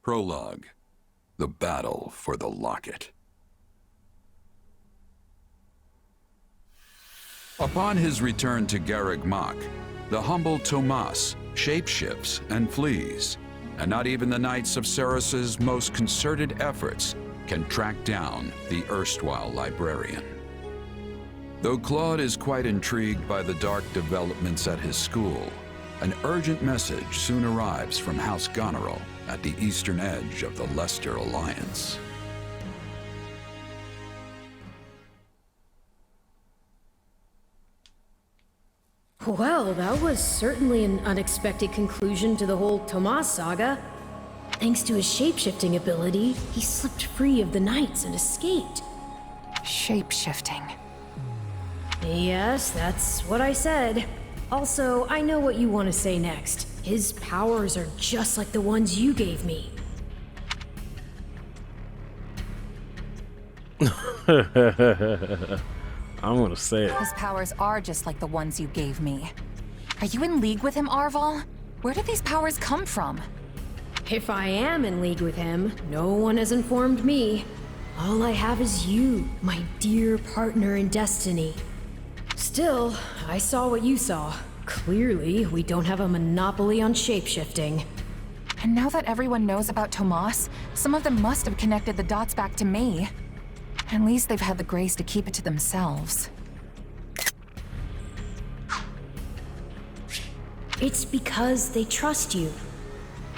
Prologue. The Battle for the Locket. Upon his return to Garreg Mach, the humble Tomas shapeshifts and flees, and not even the Knights of Ceres's most concerted efforts can track down the erstwhile librarian. Though Claude is quite intrigued by the dark developments at his school, an urgent message soon arrives from House Goneril at the eastern edge of the Leicester Alliance. Well, that was certainly an unexpected conclusion to the whole Tomas saga. Thanks to his shapeshifting ability, he slipped free of the Knights and escaped. Shapeshifting. Yes, that's what I said. Also, I know what you want to say next. His powers are just like the ones you gave me. I'm gonna say it. His powers are just like the ones you gave me. Are you in league with him, Arval? Where did these powers come from? If I am in league with him, no one has informed me. All I have is you, my dear partner in destiny. Still, I saw what you saw. Clearly, we don't have a monopoly on shapeshifting. And now that everyone knows about Tomas, some of them must have connected the dots back to me. At least they've had the grace to keep it to themselves. It's because they trust you.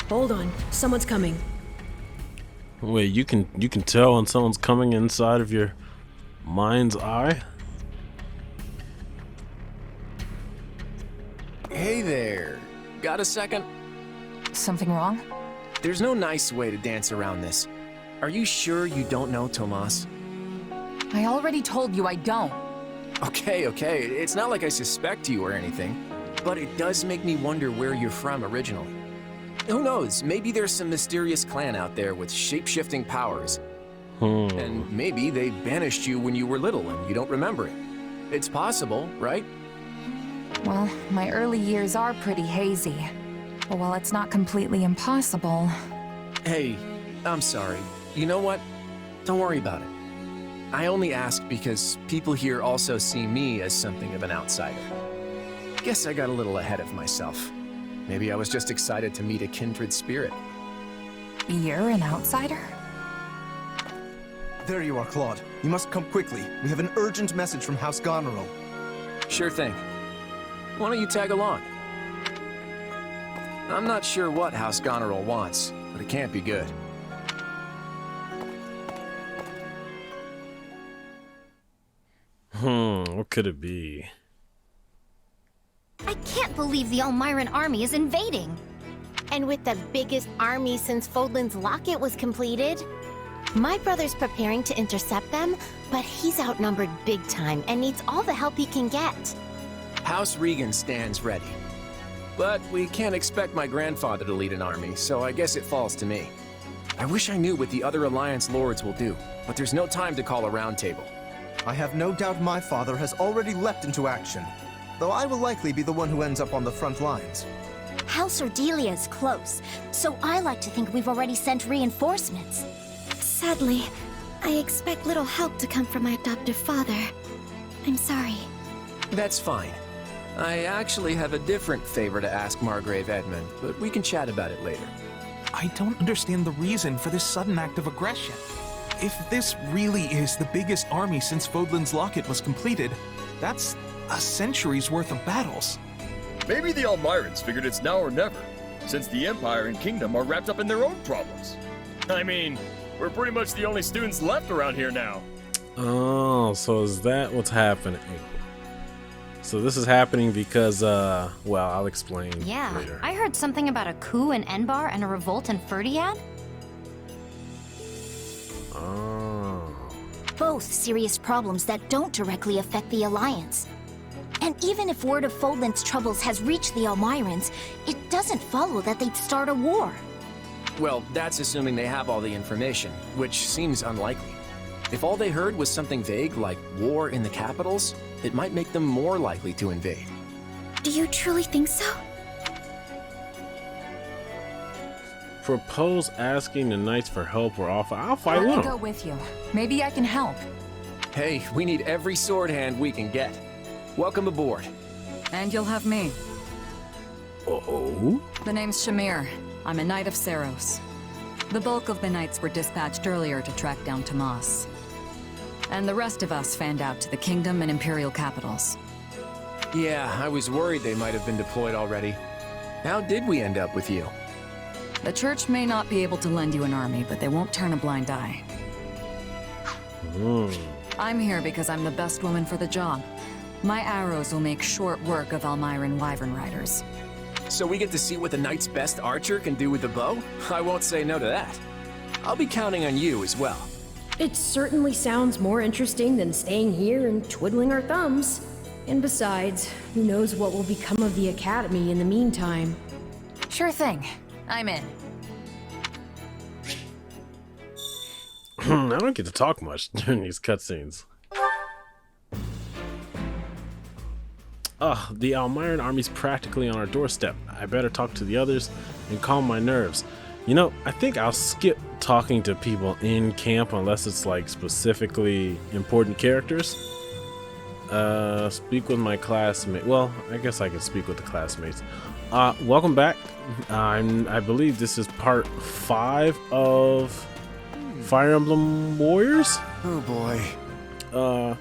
Hold on, someone's coming. Wait, you can tell when someone's coming inside of your mind's eye? Hey there. Got a second? Something wrong? There's no nice way to dance around this. Are you sure you don't know Tomas? I already told you I don't. Okay. It's not like I suspect you or anything, but it does make me wonder where you're from originally. Who knows, maybe there's some mysterious clan out there with shape-shifting powers. And maybe they banished you when you were little and you don't remember it. It's possible, right? Well, my early years are pretty hazy. But while it's not completely impossible... Hey, I'm sorry. You know what? Don't worry about it. I only ask because people here also see me as something of an outsider. Guess I got a little ahead of myself. Maybe I was just excited to meet a kindred spirit. You're an outsider? There you are, Claude. You must come quickly. We have an urgent message from House Goneril. Sure thing. Why don't you tag along? I'm not sure what House Goneril wants, but it can't be good. What could it be? I can't believe the Elmyran army is invading. And with the biggest army since Fodlan's Locket was completed. My brother's preparing to intercept them, but he's outnumbered big time and needs all the help he can get. House Regan stands ready. But we can't expect my grandfather to lead an army, so I guess it falls to me. I wish I knew what the other Alliance lords will do, but there's no time to call a roundtable. I have no doubt my father has already leapt into action, though I will likely be the one who ends up on the front lines. House Ordelia is close, so I like to think we've already sent reinforcements. Sadly, I expect little help to come from my adoptive father. I'm sorry. That's fine. I actually have a different favor to ask Margrave Edmund, but we can chat about it later. I don't understand the reason for this sudden act of aggression. If this really is the biggest army since Fodlan's Locket was completed, that's a century's worth of battles. Maybe the Elmyrans figured it's now or never, since the Empire and Kingdom are wrapped up in their own problems. I mean, we're pretty much the only students left around here now. Oh, so is that what's happening? So this is happening because, well, I'll explain later. I heard something about a coup in Enbar and a revolt in Ferdiad. Oh. Both serious problems that don't directly affect the Alliance. And even if word of Fodlan's troubles has reached the Elmyrans, it doesn't follow that they'd start a war. Well, that's assuming they have all the information, which seems unlikely. If all they heard was something vague like war in the capitals, it might make them more likely to invade. Do you truly think so? Propose asking the knights for help or offer. I'll fight Let one. me go with you. Maybe I can help. Hey, we need every sword hand we can get. Welcome aboard. And you'll have me. Oh? The name's Shamir. I'm a knight of Saros. The bulk of the knights were dispatched earlier to track down Tomas. And the rest of us fanned out to the kingdom and imperial capitals. Yeah, I was worried they might have been deployed already. How did we end up with you? The church may not be able to lend you an army, but they won't turn a blind eye. I'm here because I'm the best woman for the job. My arrows will make short work of Almyran wyvern riders. So we get to see what the knight's best archer can do with the bow? I won't say no to that. I'll be counting on you as well. It certainly sounds more interesting than staying here and twiddling our thumbs. And besides, who knows what will become of the academy in the meantime. Sure thing. I'm in. I don't get to talk much during these cutscenes. The Almyran army's practically on our doorstep. I better talk to the others and calm my nerves. You know, I think I'll skip talking to people in camp unless it's like specifically important characters. Speak with my classmate. Well, I guess I can speak with the classmates. Welcome back. I believe this is part 5 of Fire Emblem Warriors. Oh boy.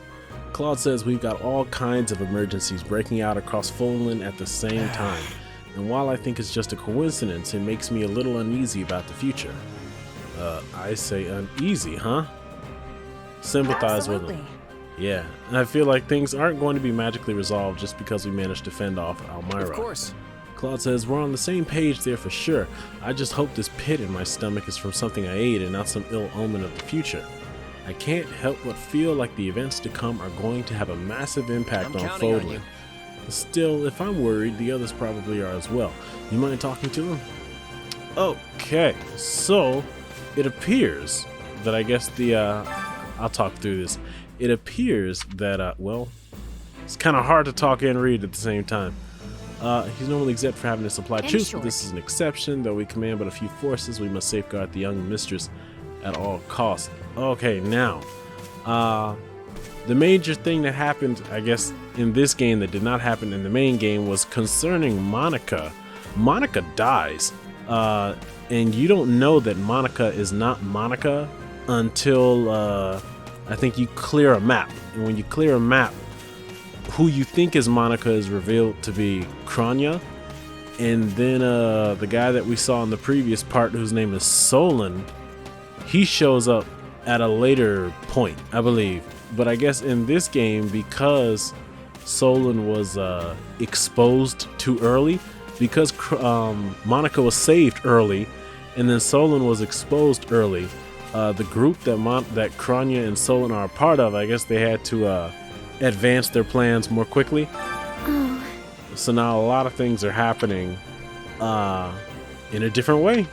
Claude says we've got all kinds of emergencies breaking out across Foldland at the same time. And while I think it's just a coincidence, it makes me a little uneasy about the future. I say uneasy, huh? Sympathize with him. Yeah, and I feel like things aren't going to be magically resolved just because we managed to fend off Almyra. Of course. Claude says we're on the same page there for sure. I just hope this pit in my stomach is from something I ate and not some ill omen of the future. I can't help but feel like the events to come are going to have a massive impact on Foldland. Still, if I'm worried, the others probably are as well. You mind talking to them? Okay, so it appears that I guess I'll talk through this. It appears that, well, it's kind of hard to talk and read at the same time. He's normally exempt for having to supply troops, but this is an exception. Though we command but a few forces, we must safeguard the young mistress at all costs. Okay, now, the major thing that happened, I guess, in this game that did not happen in the main game was concerning Monica. Monica dies, and you don't know that Monica is not Monica until, I think you clear a map. And when you clear a map, who you think is Monica is revealed to be Kranya. And then the guy that we saw in the previous part, whose name is Solon, he shows up at a later point, I believe. But I guess in this game, because Solon was exposed too early, because Monica was saved early, and then Solon was exposed early, the group that Kranya and Solon are a part of, I guess they had to advance their plans more quickly. Oh. So now a lot of things are happening in a different way.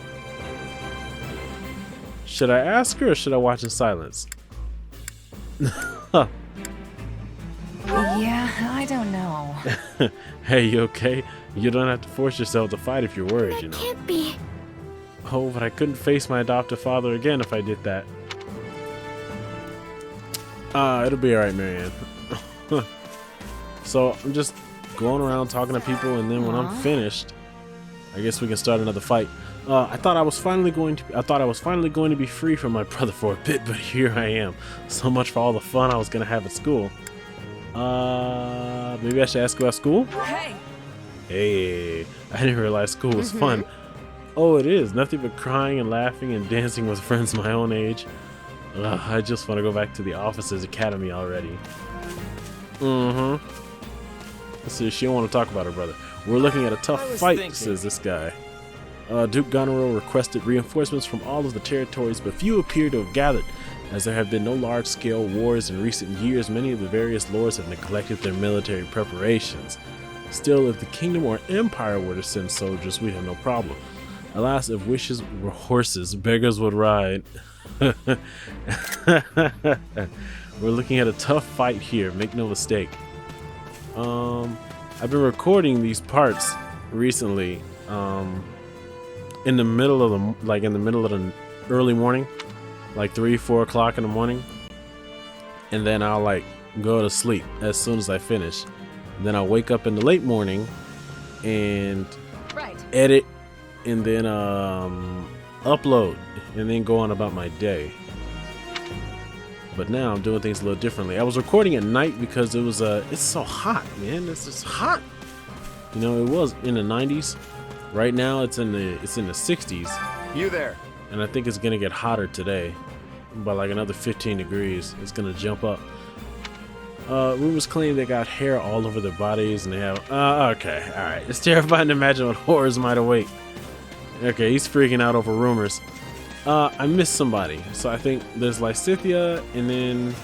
Should I ask her or should I watch in silence? Yeah, I don't know. Hey, you okay? You don't have to force yourself to fight if you're worried, you know. Can't be. Oh, but I couldn't face my adoptive father again if I did that. It'll be alright, Marianne. So I'm just going around talking to people, and then when I'm finished, I guess we can start another fight. I thought I was finally going to be free from my brother for a bit, but here I am. So much for all the fun I was gonna have at school. Maybe I should ask about school? Hey! Hey, I didn't realize school was fun. Oh, it is. Nothing but crying and laughing and dancing with friends my own age. I just want to go back to the officers' academy already. Let's see, she don't want to talk about her brother. We're looking at a tough fight, says this guy. Duke Goneril requested reinforcements from all of the territories, but few appear to have gathered. As there have been no large-scale wars in recent years, many of the various lords have neglected their military preparations. Still, if the kingdom or empire were to send soldiers, we'd have no problem. Alas, if wishes were horses, beggars would ride. We're looking at a tough fight here, make no mistake. I've been recording these parts recently, in the middle of the early morning, like 3-4 o'clock in the morning, and then I'll like go to sleep as soon as I finish. And then I'll wake up in the late morning and edit, and then upload, and then go on about my day. But now I'm doing things a little differently. I was recording at night because it was it's so hot, man. It's just hot. You know, it was in the 90s. Right now it's in the 60s. You there? And I think it's gonna get hotter today by like another 15 degrees. It's gonna jump up. Rumors claim they got hair all over their bodies, and they have okay, all right. It's terrifying to imagine what horrors might await. Okay, he's freaking out over rumors. I missed somebody, so I think there's Lysithia, and then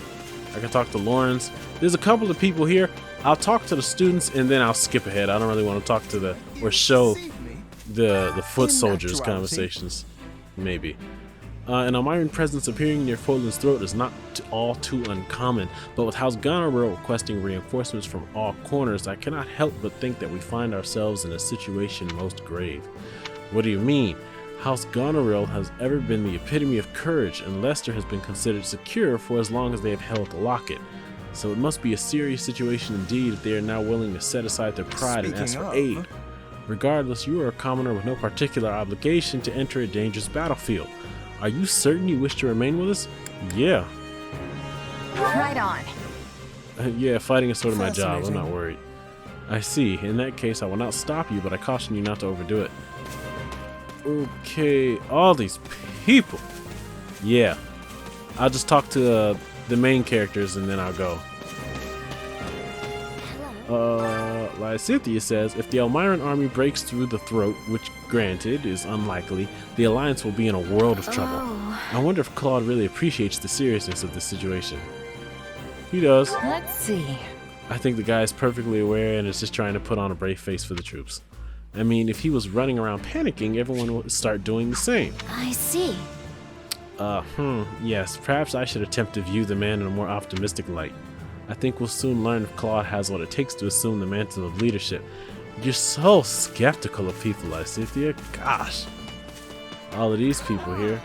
I can talk to Lawrence. There's a couple of people here. I'll talk to the students, and then I'll skip ahead. I don't really want to talk to or show the foot soldiers conversations, maybe. An Almiran presence appearing near Fodlan's throat is not all too uncommon, but with House Goneril requesting reinforcements from all corners, I cannot help but think that we find ourselves in a situation most grave. What do you mean? House Goneril has ever been the epitome of courage, and Leicester has been considered secure for as long as they have held the Locket. So it must be a serious situation indeed if they are now willing to set aside their pride and ask for aid. Regardless, you are a commoner with no particular obligation to enter a dangerous battlefield. Are you certain you wish to remain with us? Yeah. Right on. Yeah, fighting is sort of my job. I'm not worried. I see. In that case, I will not stop you, but I caution you not to overdo it. Okay, all these people. Yeah. I'll just talk to the main characters and then I'll go. Lysithia says, if the Almiran army breaks through the throat, which granted is unlikely, the Alliance will be in a world of trouble. I wonder if Claude really appreciates the seriousness of this situation. He does. Let's see. I think the guy is perfectly aware and is just trying to put on a brave face for the troops. I mean, if he was running around panicking, everyone would start doing the same. I see. Yes, perhaps I should attempt to view the man in a more optimistic light. I think we'll soon learn if Claude has what it takes to assume the mantle of leadership. You're so skeptical of people, Lysithia. Gosh. All of these people here.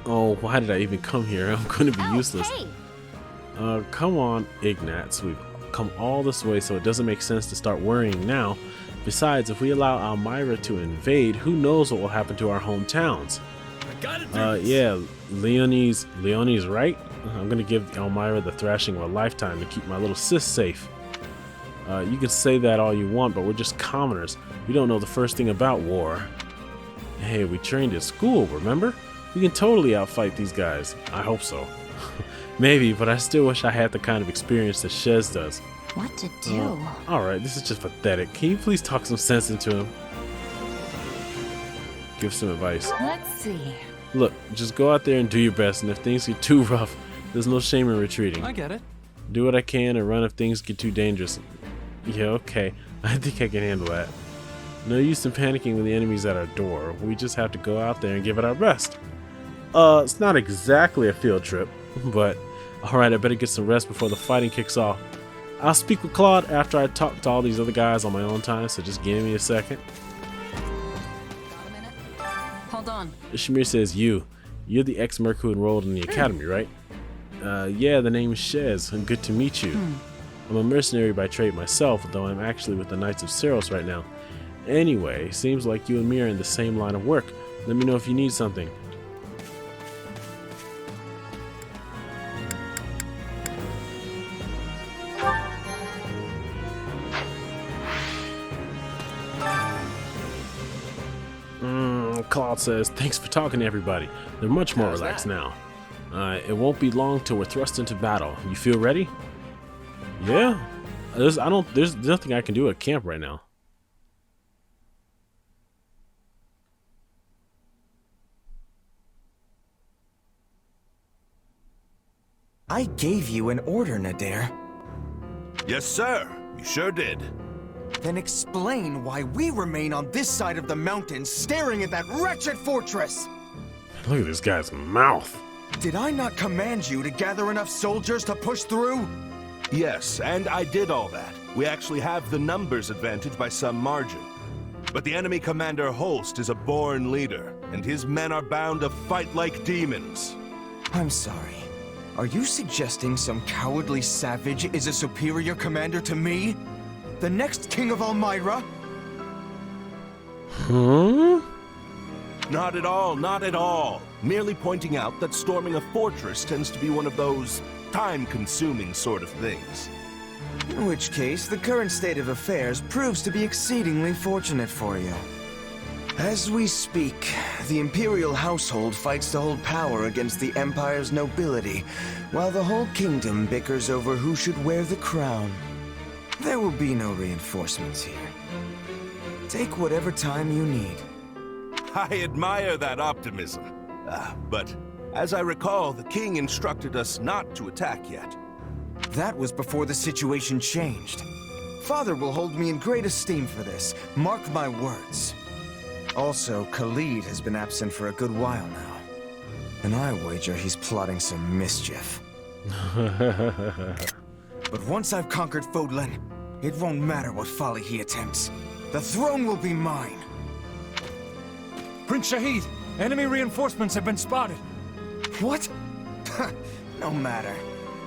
Oh, why did I even come here? I'm going to be useless. Hey. Come on, Ignatz. We've come all this way, so it doesn't make sense to start worrying now. Besides, if we allow Almira to invade, who knows what will happen to our hometowns? Yeah, Leonie's right. I'm gonna give Almira the thrashing of a lifetime to keep my little sis safe. You can say that all you want, but we're just commoners. We don't know the first thing about war. Hey, we trained at school, remember? We can totally outfight these guys. I hope so. Maybe, but I still wish I had the kind of experience that Shez does. What to do? Alright, this is just pathetic. Can you please talk some sense into him? Give some advice. Let's see. Look, just go out there and do your best, and if things get too rough, there's no shame in retreating. I get it. Do what I can and run if things get too dangerous. Yeah, okay. I think I can handle that. No use in panicking when the enemy's at our door. We just have to go out there and give it our best. It's not exactly a field trip, but alright, I better get some rest before the fighting kicks off. I'll speak with Claude after I talk to all these other guys on my own time, so just give me a second. Got a minute? Hold on. Shamir says you're the ex-merc who enrolled in the academy, right? Yeah, the name is Shez, and good to meet you. I'm a mercenary by trade myself, though I'm actually with the Knights of Seros right now. Anyway, seems like you and me are in the same line of work. Let me know if you need something. Claude says, thanks for talking to everybody. They're much more relaxed now. It won't be long till we're thrust into battle. You feel ready? Yeah. There's nothing I can do at camp right now. I gave you an order, Nadir. Yes, sir. You sure did. Then explain why we remain on this side of the mountain staring at that wretched fortress! Look at this guy's mouth. Did I not command you to gather enough soldiers to push through? Yes, and I did all that. We actually have the numbers advantage by some margin. But the enemy commander Holst is a born leader, and his men are bound to fight like demons. I'm sorry. Are you suggesting some cowardly savage is a superior commander to me? The next king of Elmira? Not at all, not at all. Merely pointing out that storming a fortress tends to be one of those time-consuming sort of things. In which case, the current state of affairs proves to be exceedingly fortunate for you. As we speak, the Imperial household fights to hold power against the Empire's nobility, while the whole kingdom bickers over who should wear the crown. There will be no reinforcements here. Take whatever time you need. I admire that optimism. But as I recall, the king instructed us not to attack yet. That was before the situation changed. Father will hold me in great esteem for this. Mark my words. Also, Khalid has been absent for a good while now. And I wager he's plotting some mischief. But once I've conquered Fodlan, it won't matter what folly he attempts. The throne will be mine. Prince Shahid, enemy reinforcements have been spotted. What? No matter.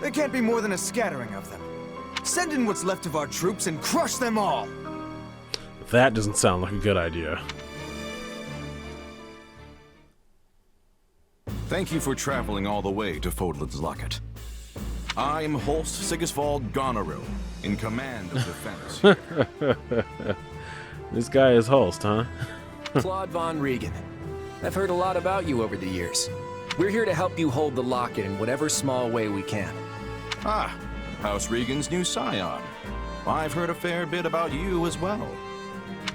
There can't be more than a scattering of them. Send in what's left of our troops and crush them all! That doesn't sound like a good idea. Thank you for traveling all the way to Fodlan's Locket. I'm Holst Sigisvald Goneril, in command of defense here. This guy is Holst, huh? Claude von Regan. I've heard a lot about you over the years. We're here to help you hold the Locket in whatever small way we can. Ah, House Regan's new scion. I've heard a fair bit about you as well.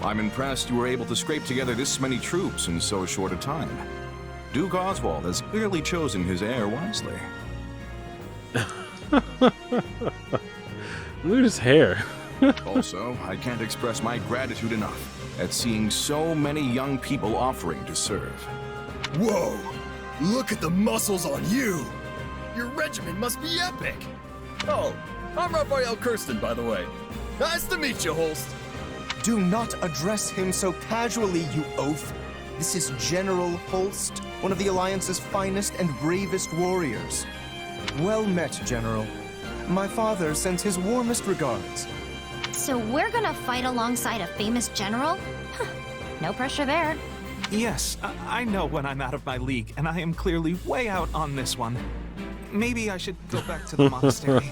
I'm impressed you were able to scrape together this many troops in so short a time. Duke Oswald has clearly chosen his heir wisely. Look at his hair. Also, I can't express my gratitude enough at seeing so many young people offering to serve. Whoa! Look at the muscles on you! Your regiment must be epic! Oh, I'm Raphael Kirsten, by the way. Nice to meet you, Holst. Do not address him so casually, you oaf. This is General Holst, one of the Alliance's finest and bravest warriors. Well met, General. My father sends his warmest regards. So we're gonna fight alongside a famous general? Huh, no pressure there. Yes, I know when I'm out of my league, and I am clearly way out on this one. Maybe I should go back to the monastery.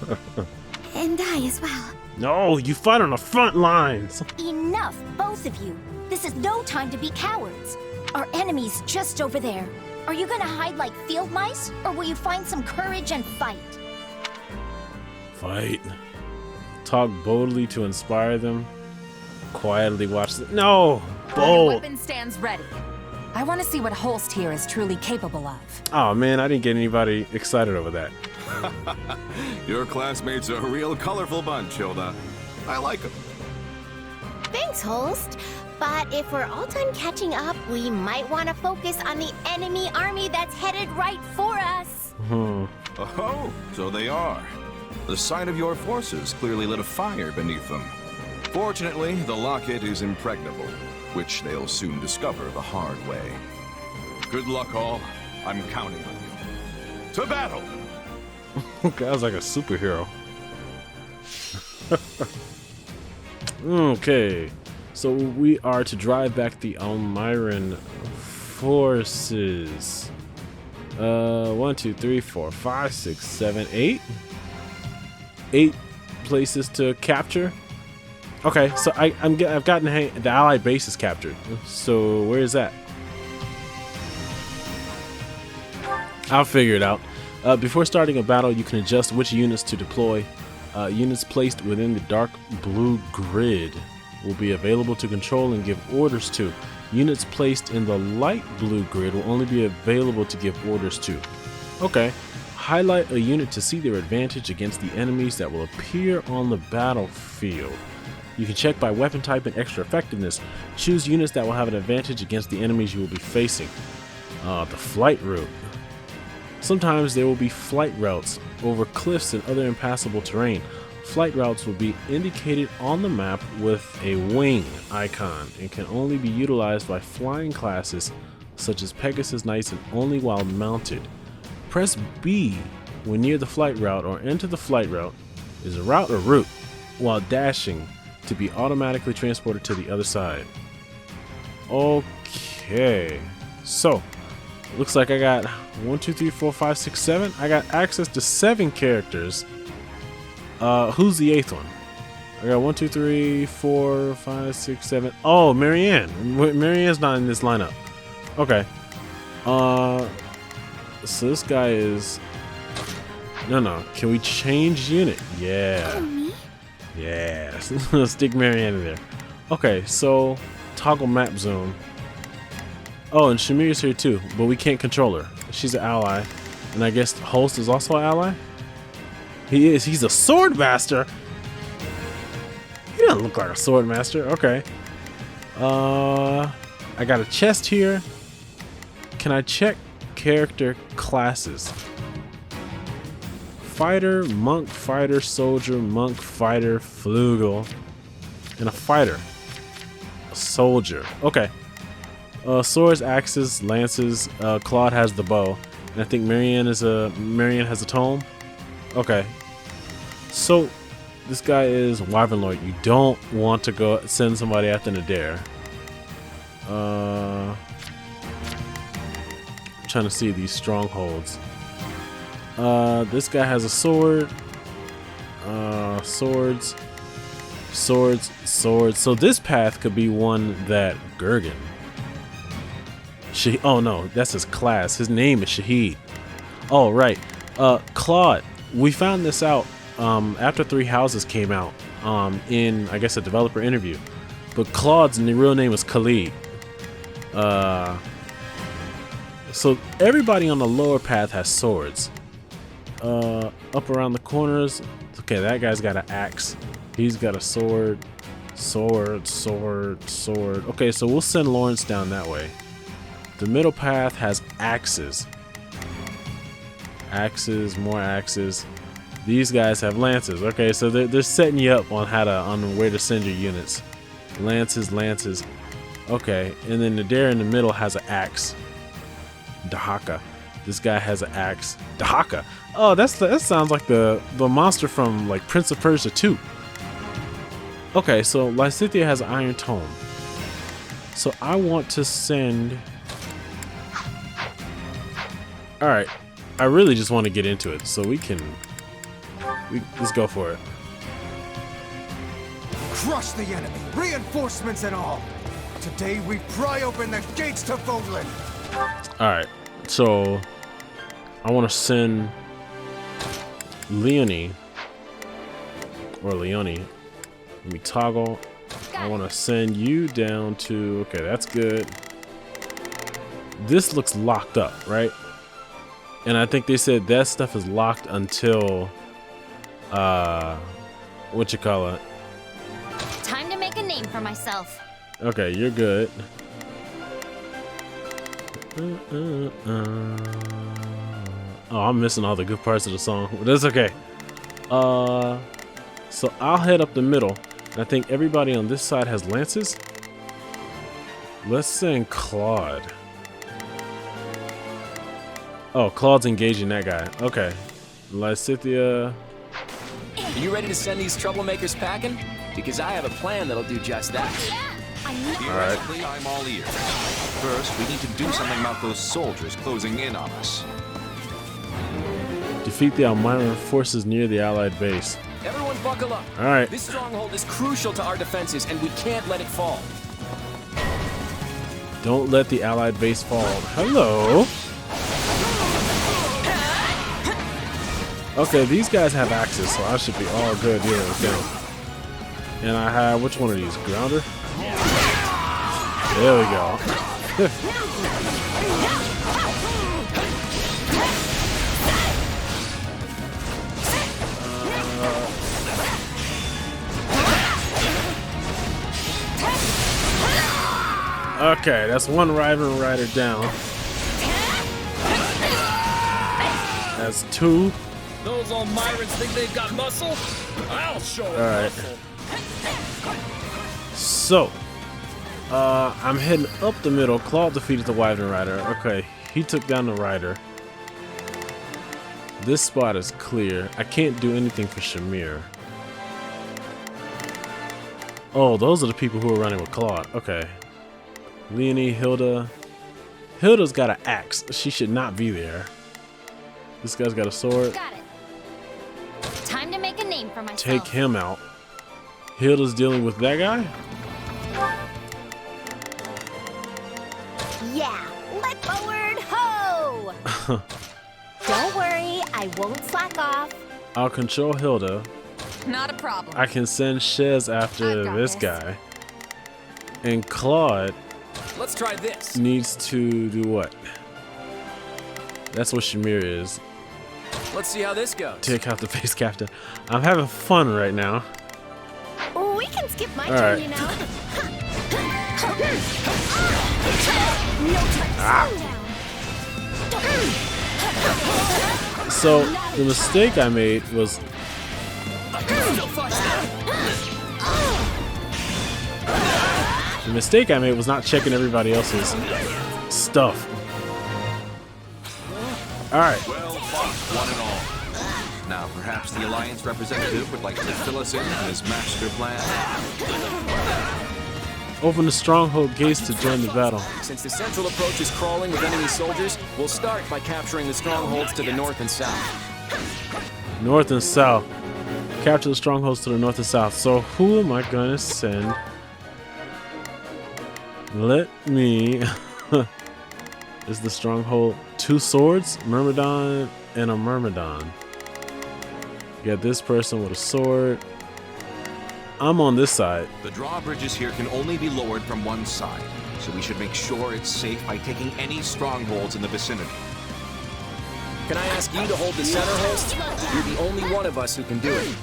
And I as well. No, you fight on the front lines. Enough, both of you. This is no time to be cowards. Our enemy's just over there. Are you gonna hide like field mice, or will you find some courage and fight? Fight. Talk boldly to inspire them. Quietly watch them. No! Bold! Weapon stands ready. I want to see what Holst here is truly capable of. Oh man, I didn't get anybody excited over that. Your classmates are a real colorful bunch, Hilda. I like them. Thanks, Holst. But if we're all done catching up, we might want to focus on the enemy army that's headed right for us. Oh, so they are. The sight of your forces clearly lit a fire beneath them. Fortunately, the Locket is impregnable, which they'll soon discover the hard way. Good luck, all. I'm counting on you. To battle! Guy's like a superhero. Okay, so we are to drive back the Elmiran forces. 1, 2, 3, 4, 5, 6, 7, 8. 8 places to capture. Okay, so I've gotten the Allied base is captured. So where is that? I'll figure it out. Before starting a battle, you can adjust which units to deploy. Units placed within the dark blue grid will be available to control and give orders to. Units placed in the light blue grid will only be available to give orders to. Okay. Highlight a unit to see their advantage against the enemies that will appear on the battlefield. You can check by weapon type and extra effectiveness. Choose units that will have an advantage against the enemies you will be facing. The flight route. Sometimes there will be flight routes over cliffs and other impassable terrain. Flight routes will be indicated on the map with a wing icon and can only be utilized by flying classes such as Pegasus Knights and only while mounted. Press B when near the flight route or enter the flight route is a route or route while dashing to be automatically transported to the other side. Okay, so looks like I got 1, 2, 3, 4, 5, 6, 7. I got access to 7 characters. Who's the 8th one? I got 1, 2, 3, 4, 5, 6, 7. Oh, Marianne. Marianne's not in this lineup. Okay. So this guy is. No. Can we change unit? Yeah. Yeah. Let's stick Marianne in there. Okay, so toggle map zone. Oh, and Shamir's here too, but we can't control her. She's an ally. And I guess Host is also an ally? He is. He's a sword master. He doesn't look like a sword master. Okay. I got a chest here. Can I check character classes? Fighter, monk, fighter, soldier, monk, fighter, flugel, and a fighter. A soldier. Okay. Swords, axes, lances. Claude has the bow, and I think Marianne has a tome. Okay. So this guy is Wyvern Lord. You don't want to go send somebody after Nadir. I'm trying to see these strongholds. This guy has a sword. Swords. So this path could be one that Gurgen. Oh no, that's his class. His name is Shahid. Oh right. Claude. We found this out after Three Houses came out in, I guess, a developer interview. But Claude's real name is Khalid. So everybody on the lower path has swords. Up around the corners. Okay, that guy's got an axe. He's got a sword. Sword. Okay, so we'll send Lawrence down that way. The middle path has axes. Axes, more axes. These guys have lances. Okay, so they're setting you up on where to send your units. Lances. Okay, and then Nadir in the middle has an axe. Dahaka. This guy has an axe. Dahaka. Oh, that sounds like the monster from like Prince of Persia 2. Okay, so Lysithea has an iron tome. So I want to send. All right, I really just want to get into it, so let's go for it. Crush the enemy, reinforcements and all. Today we pry open the gates to Fodlan. All right, so I want to send Leonie. Let me toggle. I want to send you down to. Okay, that's good. This looks locked up, right? And I think they said that stuff is locked until, what you call it? Time to make a name for myself. Okay, you're good. Oh, I'm missing all the good parts of the song, but that's okay. So I'll head up the middle. I think everybody on this side has lances. Let's send Claude. Oh, Claude's engaging that guy. Okay. Lysithea. Are you ready to send these troublemakers packing? Because I have a plan that'll do just that. Theoretically, I'm all ears. First, we need to do something about those soldiers closing in on us. Defeat the Almiran forces near the Allied base. Everyone buckle up. All right. This stronghold is crucial to our defenses, and we can't let it fall. Don't let the Allied base fall. Hello. Okay, these guys have axes, so I should be all good dealing with them. And I have, which one of these? Grounder? There we go. Okay, that's one Wyvern Rider down. That's two. Those old Myrans think they've got muscle? I'll show them muscle. So, I'm heading up the middle. Claude defeated the Wyvern Rider. Okay, he took down the Rider. This spot is clear. I can't do anything for Shamir. Oh, those are the people who are running with Claude. Okay. Leonie, Hilda. Hilda's got an axe. She should not be there. This guy's got a sword. Got it. Time to make a name for myself. Take him out. Hilda's dealing with that guy? Yeah, let forward, ho! Don't worry, I won't slack off. I'll control Hilda. Not a problem. I can send Shez after this guy. And Claude Let's try this. needs to do what? That's what Shamir is. Let's see how this goes. Take out the face captain. I'm having fun right now. We can skip my All turn, right. you know. So the mistake I made was not checking everybody else's stuff. All right. Well fought, one and all. Now, perhaps the Alliance representative would like to fill us in on his master plan. Open the stronghold gates to join the battle. Since the central approach is crawling with enemy soldiers, we'll start by capturing the strongholds to the north and south. North and south. Capture the strongholds to the north and south. So who am I gonna send? Let me... Is the stronghold 2 swords? Myrmidon and a Myrmidon. You got this person with a sword. I'm on this side. The drawbridges here can only be lowered from one side, so we should make sure it's safe by taking any strongholds in the vicinity. Can I ask you to hold the center host? You're the only one of us who can do it.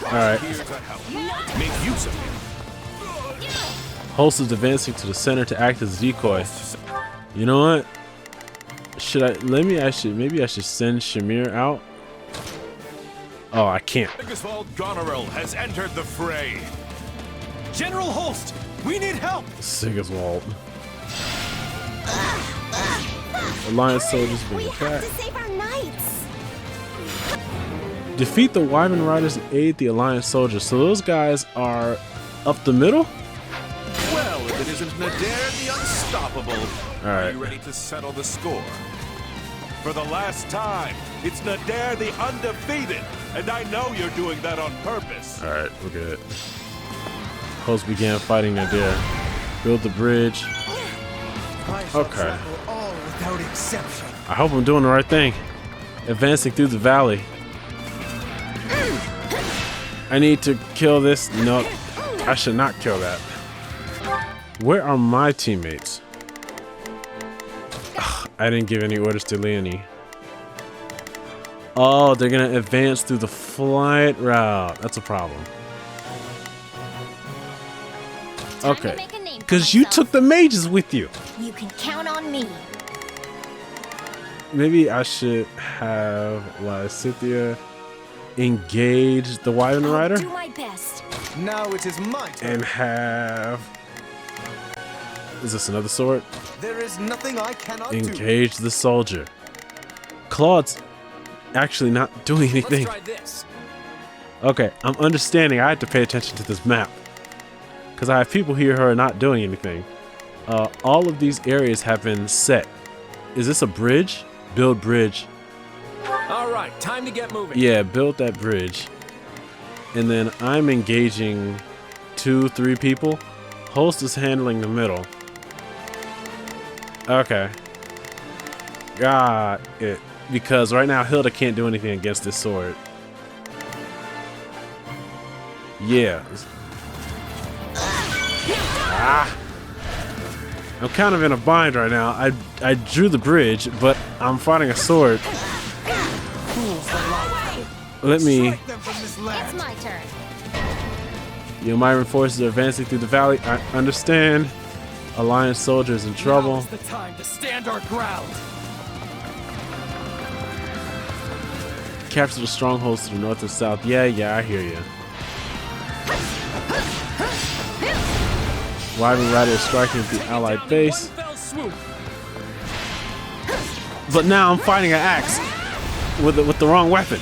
Alright. Here to help. Make use of him. Host is advancing to the center to act as decoy. You know what? Should I... maybe I should send Shamir out. Oh, I can't. Sigiswald Goneril has entered the fray. General Holst, we need help. Sigiswald. Alliance soldiers being attacked. To save our knights. Defeat the Wyvern Riders and aid the Alliance soldiers. So those guys are up the middle? Well, if it isn't Nadir the Unstoppable. All right. Are you ready to settle the score? For the last time, it's Nadir the Undefeated, and I know you're doing that on purpose. All right, we're good. Host began fighting Nadir. Build the bridge. Okay. All without exception. I hope I'm doing the right thing. Advancing through the valley. I need to kill this. No, I should not kill that. Where are my teammates? Ugh, I didn't give any orders to Leonie. Oh, they're gonna advance through the flight route. That's a problem. Okay, because you took the mages with you. You can count on me. Maybe I should have Cynthia engage the Wyvern Rider Do my best. Now it is my turn. and have... Is this another sword? There is nothing I cannot do. Engage the soldier. Claude's actually not doing anything. Let's try this. Okay, I'm understanding I have to pay attention to this map. Because I have people here who are not doing anything. All of these areas have been set. Is this a bridge? Build bridge. All right, time to get moving. Yeah, build that bridge. And then I'm engaging 2-3 people. Host is handling the middle. Okay. Got it. Because right now Hilda can't do anything against this sword. Yeah. Ah. I'm kind of in a bind right now. I drew the bridge, but I'm fighting a sword. Let me... It's my turn. Your Myron forces are advancing through the valley. I understand. Alliance soldiers in trouble. Now's the time to stand our ground. capture the strongholds to the north and south. Yeah, I hear you. Wyvern Rider is striking at the allied base. But now I'm fighting an axe with the wrong weapon.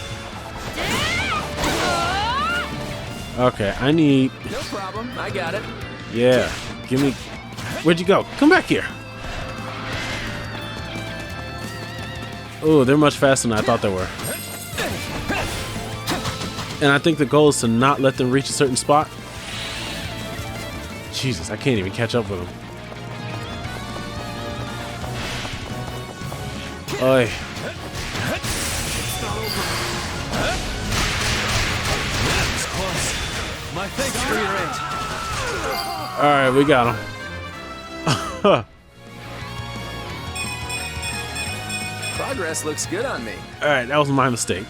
Okay, I need... No problem, I got it. Yeah, give me... Where'd you go? Come back here. Oh, they're much faster than I thought they were. And I think the goal is to not let them reach a certain spot. Jesus, I can't even catch up with them. Oi. My thanks for your aid. Alright, we got him. Progress looks good on me. Alright, that was my mistake.